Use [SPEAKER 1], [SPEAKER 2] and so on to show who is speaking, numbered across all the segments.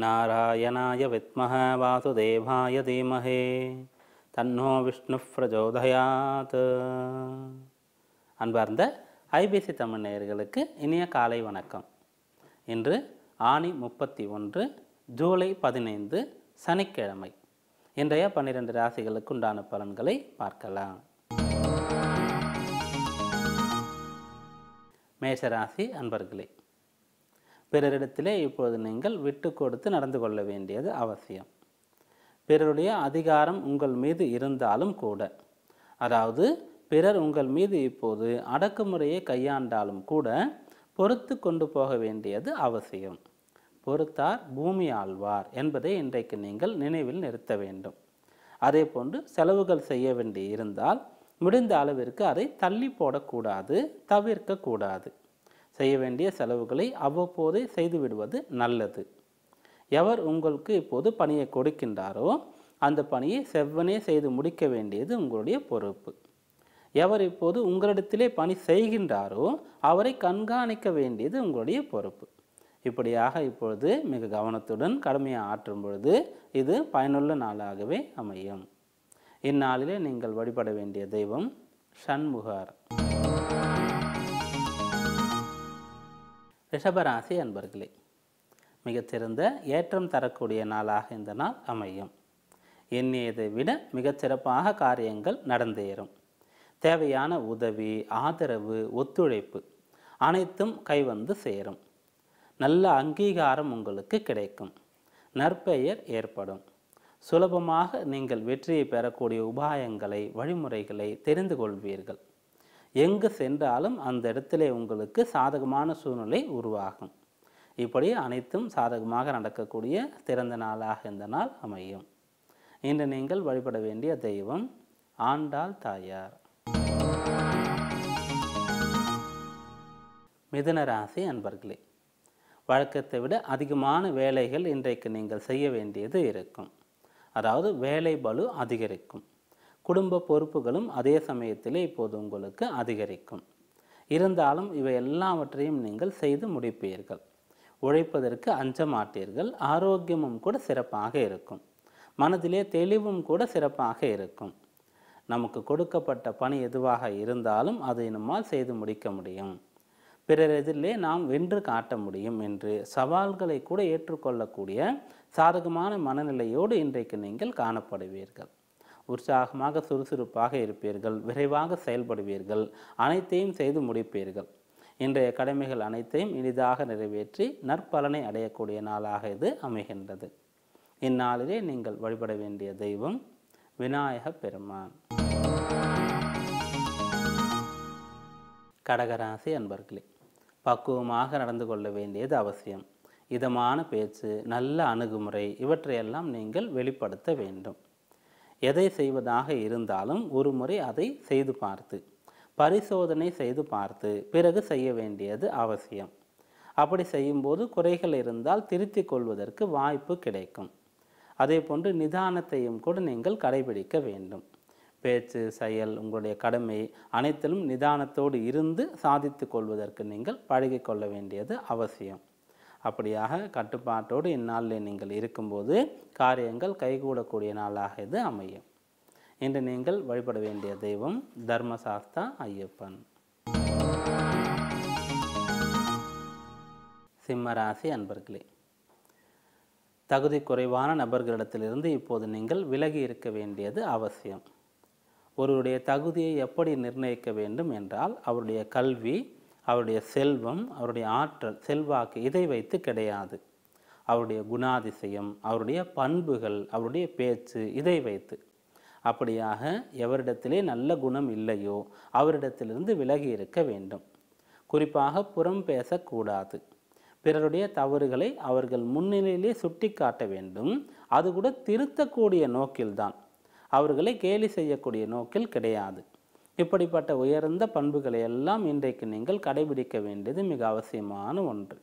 [SPEAKER 1] நாராயணாய வித்மஹ வாசுதேவாய தீமஹே தன்னோ விஷ்ணு பிரச்சோதயாத். அன்பார்ந்த ஐபிசி தமிழ் நேயர்களுக்கு இனிய காலை வணக்கம். இன்று ஆனி 31 ஜூலை 15 சனிக்கிழமை. இன்றைய 12 ராசிகளுக்கு உண்டான பலன்களை பார்க்கலாம். மேஷராசி அன்பர்களே, பிறரிடத்திலே இப்பொழுது நீங்கள் விட்டு கொடுத்து நடந்து கொள்ள வேண்டியது அவசியம். பிறருடைய அதிகாரம் உங்கள் மீது இருந்தாலும் கூட, அதாவது பிறர் உங்கள் மீது இப்போது அடக்குமுறையை கையாண்டாலும் கூட பொறுத்து கொண்டு போக வேண்டியது அவசியம். பொறுத்தார் பூமி ஆழ்வார் என்பதை இன்றைக்கு நீங்கள் நினைவில் நிறுத்த வேண்டும். அதே போன்று செலவுகள் செய்ய வேண்டி இருந்தால் முடிந்த அளவிற்கு அதை தள்ளி போடக்கூடாது, தவிர்க்கக்கூடாது. செய்ய வேண்டிய செலவுகளை அவ்வப்போதே செய்துவிடுவது நல்லது. எவர் உங்களுக்கு இப்போது பணியை கொடுக்கின்றாரோ அந்த பணியை செவ்வனே செய்து முடிக்க வேண்டியது உங்களுடைய பொறுப்பு. எவர் இப்போது உங்களிடத்திலே பணி செய்கின்றாரோ அவரை கண்காணிக்க வேண்டியது உங்களுடைய பொறுப்பு. இப்படியாக இப்பொழுது மிக கவனத்துடன் கடமையை ஆற்றும் பொழுது இது பயனுள்ள நாளாகவே அமையும். இந்நாளிலே நீங்கள் வழிபட வேண்டிய தெய்வம் சண்முகர். ரிஷபராசி அன்பர்களே, மிகச்சிறந்த ஏற்றம் தரக்கூடிய நாளாக இந்த நாள் அமையும். எண்ணியதை விட மிகச்சிறப்பாக காரியங்கள் நடந்தேறும். தேவையான உதவி, ஆதரவு, ஒத்துழைப்பு அனைத்தும் கைவந்து சேரும். நல்ல அங்கீகாரம் உங்களுக்கு கிடைக்கும். நற்பெயர் ஏற்படும். சுலபமாக நீங்கள் வெற்றியை பெறக்கூடிய உபாயங்களை, வழிமுறைகளை தெரிந்து கொள்வீர்கள். எங்கு சென்றாலும் அந்த இடத்திலே உங்களுக்கு சாதகமான சூழ்நிலை உருவாகும். இப்படி அனைத்தும் சாதகமாக நடக்கக்கூடிய சிறந்த நாளாக இந்த நாள் அமையும். இன்று நீங்கள் வழிபட வேண்டிய தெய்வம் ஆண்டாள் தாயார். மிதுன ராசி அன்பர்களே, வழக்கத்தை விட அதிகமான வேலைகள் இன்றைக்கு நீங்கள் செய்ய வேண்டியது இருக்கும். அதாவது வேலை பளு அதிகரிக்கும். குடும்ப பொறுப்புகளும் அதே சமயத்திலே இப்போது உங்களுக்கு அதிகரிக்கும். இருந்தாலும் இவை எல்லாவற்றையும் நீங்கள் செய்து முடிப்பீர்கள். உழைப்பதற்கு அஞ்ச மாட்டீர்கள். ஆரோக்கியமும் கூட சிறப்பாக இருக்கும். மனதிலே தெளிவும் கூட சிறப்பாக இருக்கும். நமக்கு கொடுக்கப்பட்ட பணி எதுவாக இருந்தாலும் அதை நம்மால் செய்து முடிக்க முடியும். பிறர் எதிரிலே நாம் வென்று காட்ட முடியும் என்று சவால்களை கூட ஏற்றுக்கொள்ளக்கூடிய சாதகமான மனநிலையோடு இன்றைக்கு நீங்கள் காணப்படுவீர்கள். உற்சாகமாக சுறுசுறுப்பாக இருப்பீர்கள். விரைவாக செயல்படுவீர்கள். அனைத்தையும் செய்து முடிப்பீர்கள். இன்றைய கடமைகள் அனைத்தையும் எளிதாக நிறைவேற்றி நற்பலனை அடையக்கூடிய நாளாக இது அமைகின்றது. இந்நாளிலே நீங்கள் வழிபட வேண்டிய தெய்வம் விநாயக பெருமான். கடகராசி அன்பர்களே, பக்குவமாக நடந்து கொள்ள வேண்டியது அவசியம். இதமான பேச்சு, நல்ல அணுகுமுறை இவற்றையெல்லாம் நீங்கள் வெளிப்படுத்த வேண்டும். எதை செய்வதாக இருந்தாலும் ஒரு முறை அதை செய்து பார்த்து, பரிசோதனை செய்து பார்த்து பிறகு செய்ய வேண்டியது அவசியம். அப்படி செய்யும்போது குறைகள் இருந்தால் திருத்திக் கொள்வதற்கு வாய்ப்பு கிடைக்கும். அதே போன்று நிதானத்தையும் கூட நீங்கள் கடைபிடிக்க வேண்டும். பேச்சு, செயல், உங்களுடைய கடமை அனைத்திலும் நிதானத்தோடு இருந்து சாதித்து கொள்வதற்கு நீங்கள் பழகிக்கொள்ள வேண்டியது அவசியம். அப்படியாக கட்டுப்பாட்டோடு இந்நாளில் நீங்கள் இருக்கும்போது காரியங்கள் கைகூடக்கூடிய நாளாக இது அமையும். இன்று நீங்கள் வழிபட வேண்டிய தெய்வம் தர்மசாஸ்தா ஐயப்பன். சிம்மராசி அன்பர்களே, தகுதி குறைவான நபர்களிடத்திலிருந்து இப்போது நீங்கள் விலகி இருக்க வேண்டியது அவசியம். ஒருவருடைய தகுதியை எப்படி நிர்ணயிக்க வேண்டும் என்றால் அவருடைய கல்வி, அவருடைய செல்வம், அவருடைய ஆற்றல், செல்வாக்கு இதை வைத்து கிடையாது. அவருடைய குணாதிசயம், அவருடைய பண்புகள், அவருடைய பேச்சு இதை வைத்து. அப்படியாக எவரிடத்திலே நல்ல குணம் இல்லையோ அவரிடத்திலிருந்து விலகி இருக்க வேண்டும். குறிப்பாக புறம் பேசக்கூடாது. பிறருடைய தவறுகளை அவர்கள் முன்னிலையிலே சுட்டி காட்ட வேண்டும். அது கூட திருத்தக்கூடிய நோக்கில்தான். அவர்களை கேலி செய்யக்கூடிய நோக்கில் கிடையாது. இப்படிப்பட்ட உயர்ந்த பண்புகளை எல்லாம் இன்றைக்கு நீங்கள் கடைபிடிக்க வேண்டியது மிக அவசியமான ஒன்று.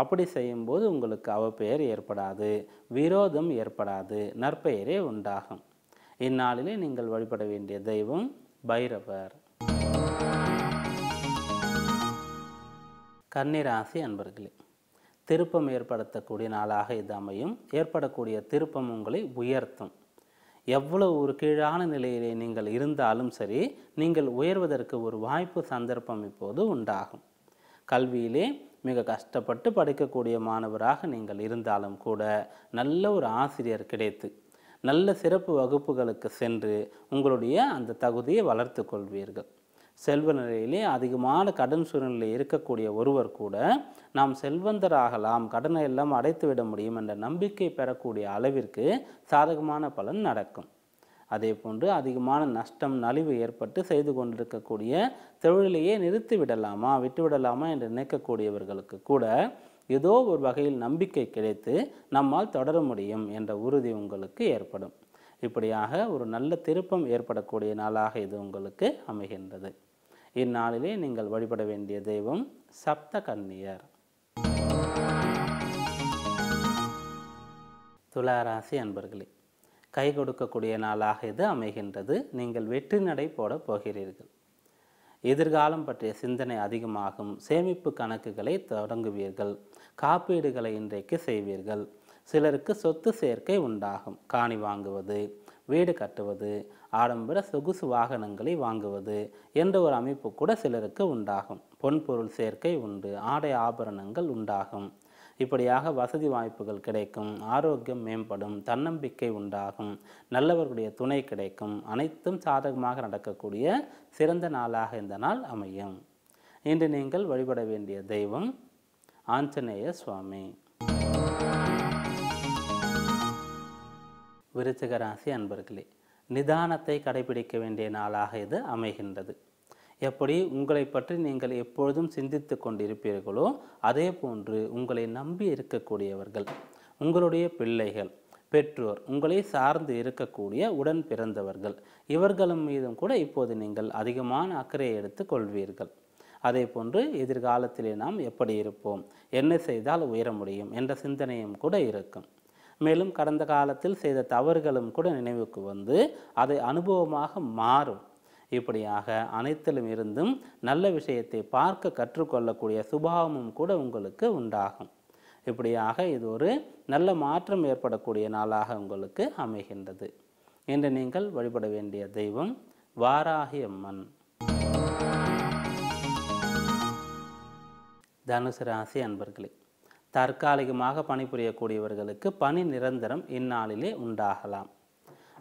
[SPEAKER 1] அப்படி செய்யும்போது உங்களுக்கு அவப்பெயர் ஏற்படாது, விரோதம் ஏற்படாது, நற்பெயரே உண்டாகும். இந்நாளிலே நீங்கள் வழிபட வேண்டிய தெய்வம் பைரவர். கன்னிராசி அன்பர்களே, திருப்பம் ஏற்படுத்தக்கூடிய நாளாக இது அமையும். ஏற்படக்கூடிய திருப்பம் உங்களை உயர்த்தும். எவ்வளவு ஒரு கீழான நிலையிலே நீங்கள் இருந்தாலும் சரி, நீங்கள் உயர்வதற்கு ஒரு வாய்ப்பு சந்தர்ப்பம் இப்போது உண்டாகும். கல்வியிலே மிக கஷ்டப்பட்டு படிக்கக்கூடிய மாணவராக நீங்கள் இருந்தாலும் கூட நல்ல ஒரு ஆசிரியர் கிடைத்து நல்ல சிறப்பு வகுப்புகளுக்கு சென்று உங்களுடைய அந்த தகுதியை வளர்த்து கொள்வீர்கள். செல்வ நிலையிலே அதிகமான கடன் சூழ்நிலை இருக்கக்கூடிய ஒருவர் கூட நாம் செல்வந்தராகலாம், கடனை எல்லாம் அடைத்து விட முடியும் என்ற நம்பிக்கை பெறக்கூடிய அளவிற்கு சாதகமான பலன் நடக்கும். அதே போன்று அதிகமான நஷ்டம் நலிவு ஏற்பட்டு செய்து கொண்டிருக்கக்கூடிய தொழிலையே நிறுத்தி விடலாமா விட்டுவிடலாமா என்று நினைக்கக்கூடியவர்களுக்கு கூட ஏதோ ஒரு வகையில் நம்பிக்கை கிடைத்து நம்மால் தொடர முடியும் என்ற உறுதி உங்களுக்கு ஏற்படும். இப்படியாக ஒரு நல்ல திருப்பம் ஏற்படக்கூடிய நாளாக இது உங்களுக்கு அமைகின்றது. இந்நாளிலே நீங்கள் வழிபட வேண்டிய தெய்வம் சப்த கன்னியர். துளாராசி அன்பர்களே, கை கொடுக்கக்கூடிய நாளாக இது அமைகின்றது. நீங்கள் வெற்றி நடை போட போகிறீர்கள். எதிர்காலம் பற்றிய சிந்தனை அதிகமாகும். சேமிப்பு கணக்குகளை தொடங்குவீர்கள். காப்பீடுகளை இன்றைக்கு செய்வீர்கள். சிலருக்கு சொத்து சேர்க்கை உண்டாகும். காணி வாங்குவது, வீடு கட்டுவது, ஆடம்பர சொகுசு வாகனங்களை வாங்குவது என்ற ஒரு அமைப்பு கூட சிலருக்கு உண்டாகும். பொன்பொருள் சேர்க்கை உண்டு. ஆடை ஆபரணங்கள் உண்டாகும். இப்படியாக வசதி வாய்ப்புகள் கிடைக்கும். ஆரோக்கியம் மேம்படும். தன்னம்பிக்கை உண்டாகும். நல்லவர்களுடைய துணை கிடைக்கும். அனைத்தும் சாதகமாக நடக்கக்கூடிய சிறந்த நாளாக இந்த நாள் அமையும். இன்று நீங்கள் வழிபட வேண்டிய தெய்வம் ஆஞ்சநேய சுவாமி. விருச்சிக ராசி அன்பர்களே, நிதானத்தை கடைபிடிக்க வேண்டிய நாளாக இது அமைகின்றது. எப்படி உங்களை பற்றி நீங்கள் எப்பொழுதும் சிந்தித்து கொண்டிருப்பீர்களோ அதே போன்று உங்களை நம்பி இருக்கக்கூடியவர்கள், உங்களுடைய பிள்ளைகள், பெற்றோர், உங்களை சார்ந்து இருக்கக்கூடிய உடன் பிறந்தவர்கள், இவர்களும் மீதும் கூட இப்போது நீங்கள் அதிகமான அக்கறையை எடுத்து கொள்வீர்கள். அதே போன்று எதிர்காலத்திலே நாம் எப்படி இருப்போம், என்ன செய்தால் உயர முடியும் என்ற சிந்தனையும் கூட இருக்கும். மேலும் கடந்த காலத்தில் செய்த தவறுகளும் கூட நினைவுக்கு வந்து அதை அனுபவமாக மாறும். இப்படியாக அனைத்திலும் இருந்தும் நல்ல விஷயத்தை பார்க்க கற்றுக்கொள்ளக்கூடிய சுபாவமும் கூட உங்களுக்கு உண்டாகும். இப்படியாக இது ஒரு நல்ல மாற்றம் ஏற்படக்கூடிய நாளாக உங்களுக்கு அமைகின்றது. இன்று நீங்கள் வழிபட வேண்டிய தெய்வம் வாராகி அம்மன். தனுசு ராசி அன்பர்களே, தற்காலிகமாக பணிபுரியக்கூடியவர்களுக்கு பணி நிரந்தரம் இந்நாளிலே உண்டாகலாம்.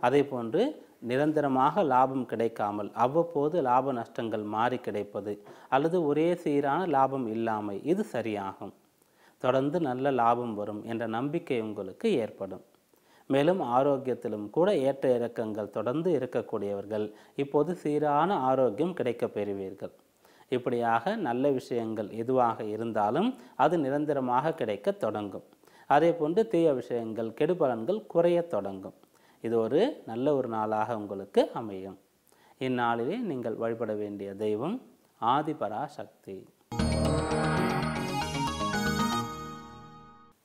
[SPEAKER 1] அதே போன்று நிரந்தரமாக லாபம் கிடைக்காமல் அவ்வப்போது லாப நஷ்டங்கள் மாறி கிடைப்பது அல்லது ஒரே சீரான லாபம் இல்லாமை இது சரியாகும். தொடர்ந்து நல்ல லாபம் வரும் என்ற நம்பிக்கை உங்களுக்கு ஏற்படும். மேலும் ஆரோக்கியத்திலும் கூட ஏற்ற இறக்கங்கள் தொடர்ந்து இருக்கக்கூடியவர்கள் இப்போது சீரான ஆரோக்கியம் கிடைக்கப் பெறுவீர்கள். இப்படியாக நல்ல விஷயங்கள் எதுவாக இருந்தாலும் அது நிரந்தரமாக கிடைக்க தொடங்கும். அதே போன்று தீய விஷயங்கள் கெடுபலன்கள் குறைய தொடங்கும். இது ஒரு நல்ல ஒரு நாளாக உங்களுக்கு அமையும். இந்நாளிலே நீங்கள் வழிபட வேண்டிய தெய்வம் ஆதிபராசக்தி.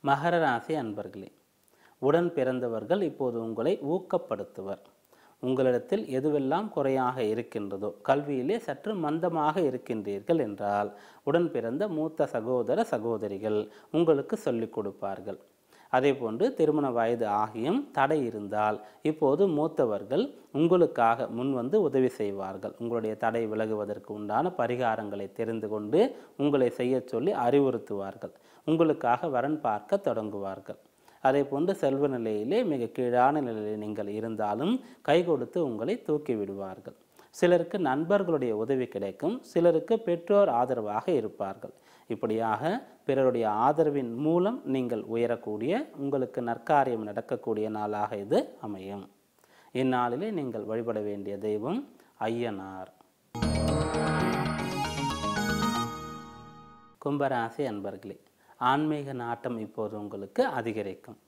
[SPEAKER 1] மகர ராசி அன்பர்களே, உடன் பிறந்தவர்கள் இப்போது உங்களை ஊக்கப்படுத்துவர். உங்களிடத்தில் எதுவெல்லாம் குறையாக இருக்கின்றதோ, கல்வியிலே சற்று மந்தமாக இருக்கின்றீர்கள் என்றால் உடன் பிறந்த மூத்த சகோதர சகோதரிகள் உங்களுக்கு சொல்லிக் கொடுப்பார்கள். அதே போன்று திருமண வயது ஆகியும் தடை இருந்தால் இப்போது மூத்தவர்கள் உங்களுக்காக முன்வந்து உதவி செய்வார்கள். உங்களுடைய தடை விலகுவதற்கு உண்டான பரிகாரங்களை தெரிந்து கொண்டு உங்களை செய்ய சொல்லி அறிவுறுத்துவார்கள். உங்களுக்காக வரன் பார்க்க தொடங்குவார்கள். அதே போன்று செல்வ நிலையிலே மிக கீழான நிலையில் நீங்கள் இருந்தாலும் கை கொடுத்து உங்களை தூக்கி விடுவார்கள். சிலருக்கு நண்பர்களுடைய உதவி கிடைக்கும். சிலருக்கு பெற்றோர் ஆதரவாக இருப்பார்கள். இப்படியாக பிறருடைய ஆதரவின் மூலம் நீங்கள் உயரக்கூடிய, உங்களுக்கு நற்காரியம் நடக்கக்கூடிய நாளாக இது அமையும். இந்நாளிலே நீங்கள் வழிபட வேண்டிய தெய்வம் ஐயனார். கும்பராசி அன்பர்களே, ஆன்மீக நாட்டம் இப்போது உங்களுக்கு அதிகரிக்கும்.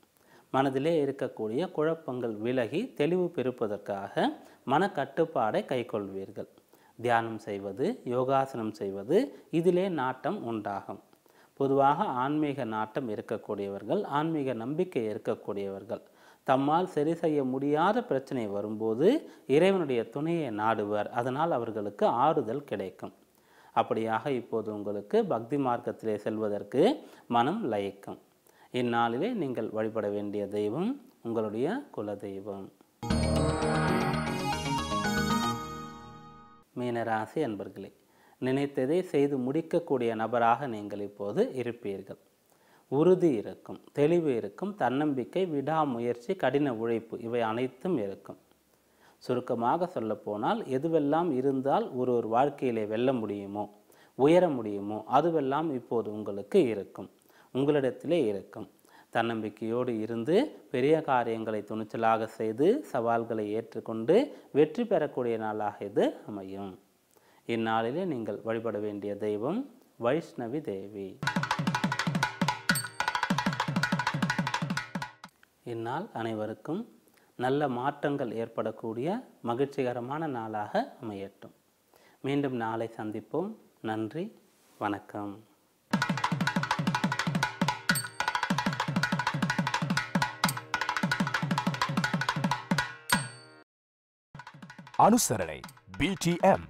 [SPEAKER 1] மனதிலே இருக்கக்கூடிய குழப்பங்கள் விலகி தெளிவு பெறுவதற்காக மனக்கட்டுப்பாடை கைக்கொள்வீர்கள். தியானம் செய்வது, யோகாசனம் செய்வது, இதிலே நாட்டம் உண்டாகும். பொதுவாக ஆன்மீக நாட்டம் இருக்கக்கூடியவர்கள், ஆன்மீக நம்பிக்கை இருக்கக்கூடியவர்கள் தம்மால் சரி செய்ய முடியாத பிரச்சனை வரும்போது இறைவனுடைய துணையை நாடுவர். அதனால் அவர்களுக்கு ஆறுதல் கிடைக்கும். அப்படியாக இப்போது உங்களுக்கு பக்தி மார்க்கத்திலே செல்வதற்கு மனம் லயிக்கும். இந்நாளிலே நீங்கள் வழிபட வேண்டிய தெய்வம் உங்களுடைய குல தெய்வம். மீனராசி அன்பர்களே, நினைத்ததை செய்து முடிக்கக்கூடிய நபராக நீங்கள் இப்போது இருப்பீர்கள். உறுதி இருக்கும், தெளிவு இருக்கும், தன்னம்பிக்கை, விடாமுயற்சி, கடின உழைப்பு இவை அனைத்தும் இருக்கும். சுருக்கமாக சொல்லப்போனால் எதுவெல்லாம் இருந்தால் ஒரு வாழ்க்கையிலே வெல்ல முடியுமோ, உயர முடியுமோ அதுவெல்லாம் இப்போது உங்களுக்கு இருக்கும், உங்களிடத்திலே இருக்கும். தன்னம்பிக்கையோடு இருந்து பெரிய காரியங்களை துணிச்சலாக செய்து சவால்களை ஏற்றுக்கொண்டு வெற்றி பெறக்கூடிய நாளாக இது அமையும். இந்நாளிலே நீங்கள் வழிபட வேண்டிய தெய்வம் வைஷ்ணவி தேவி. இந்நாள் அனைவருக்கும் நல்ல மாற்றங்கள் ஏற்படக்கூடிய மகிழ்ச்சிகரமான நாளாக அமையட்டும். மீண்டும் நாளை சந்திப்போம். நன்றி, வணக்கம்.
[SPEAKER 2] ಅನುಸರಣೆ BTM